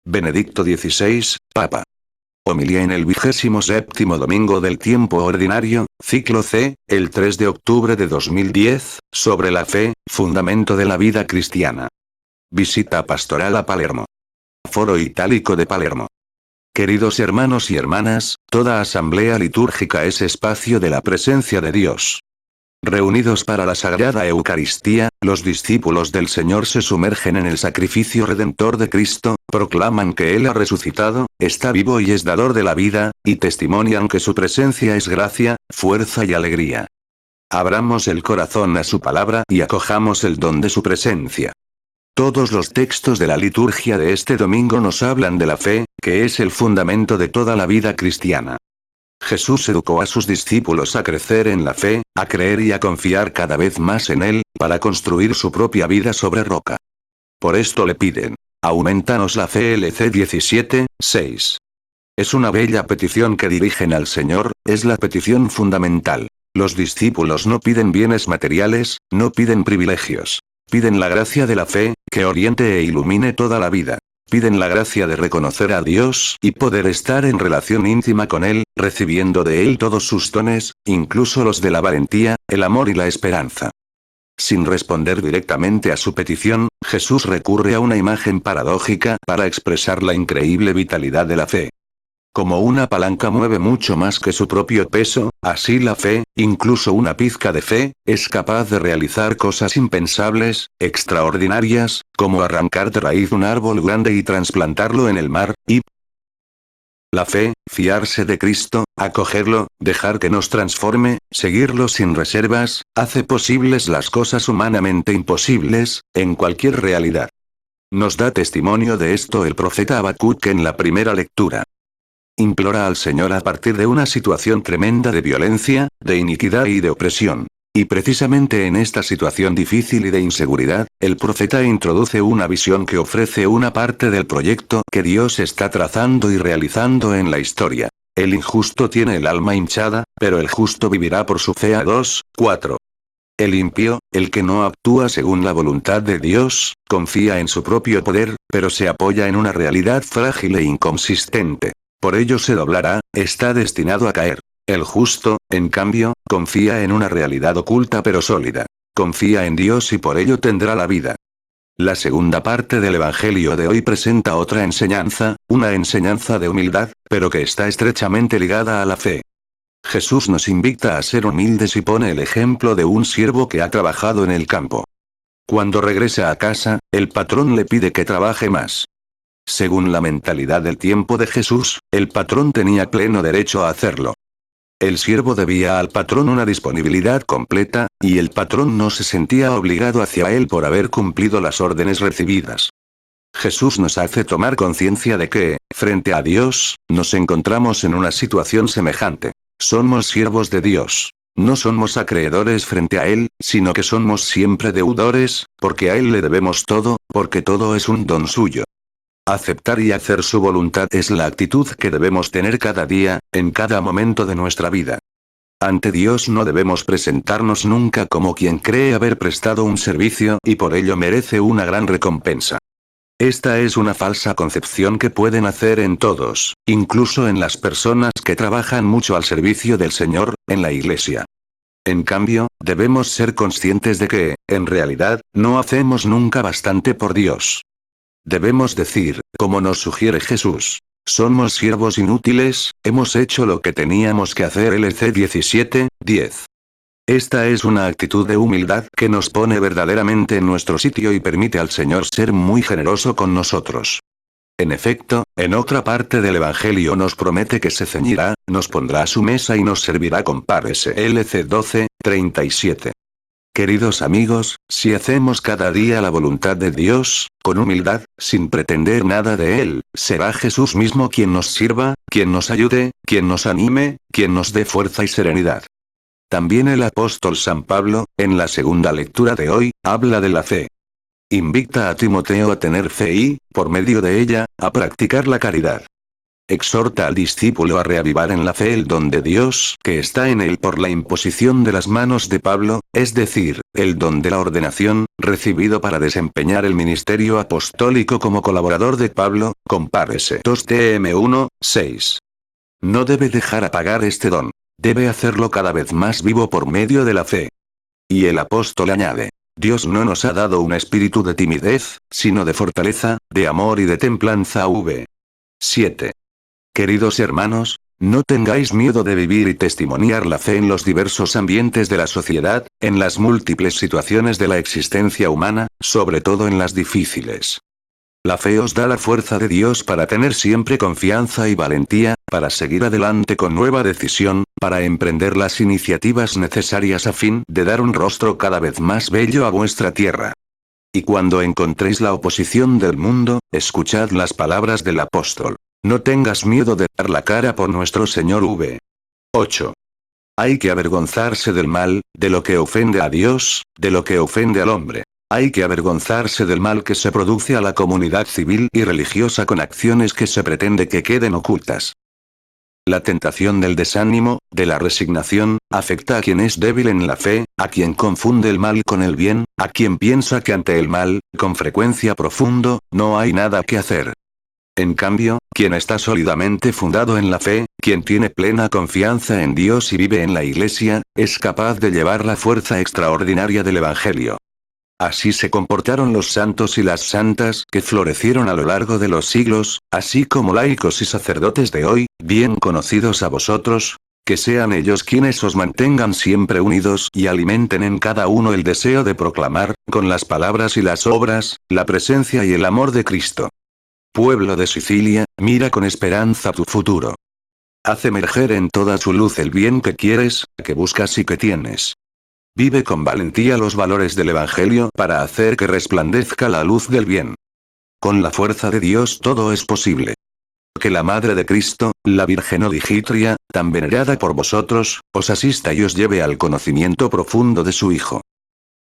Benedicto XVI, Papa. Homilía en el 27º domingo del tiempo ordinario, ciclo C, el 3 de octubre de 2010, sobre la fe, fundamento de la vida cristiana. Visita pastoral a Palermo. Foro Itálico de Palermo. Queridos hermanos y hermanas, toda asamblea litúrgica es espacio de la presencia de Dios. Reunidos para la Sagrada Eucaristía, los discípulos del Señor se sumergen en el sacrificio redentor de Cristo, proclaman que Él ha resucitado, está vivo y es dador de la vida, y testimonian que su presencia es gracia, fuerza y alegría. Abramos el corazón a su palabra y acojamos el don de su presencia. Todos los textos de la liturgia de este domingo nos hablan de la fe, que es el fundamento de toda la vida cristiana. Jesús educó a sus discípulos a crecer en la fe, a creer y a confiar cada vez más en Él, para construir su propia vida sobre roca. Por esto le piden, aumentanos la fe. LC 17, 6. Es una bella petición que dirigen al Señor, es la petición fundamental. Los discípulos no piden bienes materiales, no piden privilegios. Piden la gracia de la fe, que oriente e ilumine toda la vida. Piden la gracia de reconocer a Dios y poder estar en relación íntima con Él, recibiendo de Él todos sus dones, incluso los de la valentía, el amor y la esperanza. Sin responder directamente a su petición, Jesús recurre a una imagen paradójica para expresar la increíble vitalidad de la fe. Como una palanca mueve mucho más que su propio peso, así la fe, incluso una pizca de fe, es capaz de realizar cosas impensables, extraordinarias, como arrancar de raíz un árbol grande y trasplantarlo en el mar, y la fe, fiarse de Cristo, acogerlo, dejar que nos transforme, seguirlo sin reservas, hace posibles las cosas humanamente imposibles, en cualquier realidad. Nos da testimonio de esto el profeta Habacuc en la primera lectura. Implora al Señor a partir de una situación tremenda de violencia, de iniquidad y de opresión. Y precisamente en esta situación difícil y de inseguridad, el profeta introduce una visión que ofrece una parte del proyecto que Dios está trazando y realizando en la historia. El injusto tiene el alma hinchada, pero el justo vivirá por su fe. 2, 4. El impío, el que no actúa según la voluntad de Dios, confía en su propio poder, pero se apoya en una realidad frágil e inconsistente. Por ello se doblará, está destinado a caer. El justo, en cambio, confía en una realidad oculta pero sólida. Confía en Dios y por ello tendrá la vida. La segunda parte del Evangelio de hoy presenta otra enseñanza, una enseñanza de humildad, pero que está estrechamente ligada a la fe. Jesús nos invita a ser humildes y pone el ejemplo de un siervo que ha trabajado en el campo. Cuando regresa a casa, el patrón le pide que trabaje más. Según la mentalidad del tiempo de Jesús, el patrón tenía pleno derecho a hacerlo. El siervo debía al patrón una disponibilidad completa, y el patrón no se sentía obligado hacia él por haber cumplido las órdenes recibidas. Jesús nos hace tomar conciencia de que, frente a Dios, nos encontramos en una situación semejante. Somos siervos de Dios. No somos acreedores frente a Él, sino que somos siempre deudores, porque a Él le debemos todo, porque todo es un don suyo. Aceptar y hacer su voluntad es la actitud que debemos tener cada día, en cada momento de nuestra vida. Ante Dios no debemos presentarnos nunca como quien cree haber prestado un servicio y por ello merece una gran recompensa. Esta es una falsa concepción que pueden hacer en todos, incluso en las personas que trabajan mucho al servicio del Señor, en la Iglesia. En cambio, debemos ser conscientes de que, en realidad, no hacemos nunca bastante por Dios. Debemos decir, como nos sugiere Jesús, somos siervos inútiles, hemos hecho lo que teníamos que hacer. LC 17, 10. Esta es una actitud de humildad que nos pone verdaderamente en nuestro sitio y permite al Señor ser muy generoso con nosotros. En efecto, en otra parte del Evangelio nos promete que se ceñirá, nos pondrá a su mesa y nos servirá con panes. LC 12, 37. Queridos amigos, si hacemos cada día la voluntad de Dios, con humildad, sin pretender nada de Él, será Jesús mismo quien nos sirva, quien nos ayude, quien nos anime, quien nos dé fuerza y serenidad. También el apóstol San Pablo, en la segunda lectura de hoy, habla de la fe. Invita a Timoteo a tener fe y, por medio de ella, a practicar la caridad. Exhorta al discípulo a reavivar en la fe el don de Dios que está en él por la imposición de las manos de Pablo, es decir, el don de la ordenación, recibido para desempeñar el ministerio apostólico como colaborador de Pablo, compárese 2 Tm 1, 6. No debe dejar apagar este don. Debe hacerlo cada vez más vivo por medio de la fe. Y el apóstol añade: Dios no nos ha dado un espíritu de timidez, sino de fortaleza, de amor y de templanza. 7. Queridos hermanos, no tengáis miedo de vivir y testimoniar la fe en los diversos ambientes de la sociedad, en las múltiples situaciones de la existencia humana, sobre todo en las difíciles. La fe os da la fuerza de Dios para tener siempre confianza y valentía, para seguir adelante con nueva decisión, para emprender las iniciativas necesarias a fin de dar un rostro cada vez más bello a vuestra tierra. Y cuando encontréis la oposición del mundo, escuchad las palabras del apóstol. No tengas miedo de dar la cara por nuestro Señor. 8. Hay que avergonzarse del mal, de lo que ofende a Dios, de lo que ofende al hombre. Hay que avergonzarse del mal que se produce a la comunidad civil y religiosa con acciones que se pretende que queden ocultas. La tentación del desánimo, de la resignación, afecta a quien es débil en la fe, a quien confunde el mal con el bien, a quien piensa que ante el mal, con frecuencia profundo, no hay nada que hacer. En cambio, quien está sólidamente fundado en la fe, quien tiene plena confianza en Dios y vive en la Iglesia, es capaz de llevar la fuerza extraordinaria del Evangelio. Así se comportaron los santos y las santas que florecieron a lo largo de los siglos, así como laicos y sacerdotes de hoy, bien conocidos a vosotros, que sean ellos quienes os mantengan siempre unidos y alimenten en cada uno el deseo de proclamar, con las palabras y las obras, la presencia y el amor de Cristo. Pueblo de Sicilia, mira con esperanza tu futuro. Haz emerger en toda su luz el bien que quieres, que buscas y que tienes. Vive con valentía los valores del Evangelio para hacer que resplandezca la luz del bien. Con la fuerza de Dios todo es posible. Que la Madre de Cristo, la Virgen Odigitria, tan venerada por vosotros, os asista y os lleve al conocimiento profundo de su Hijo.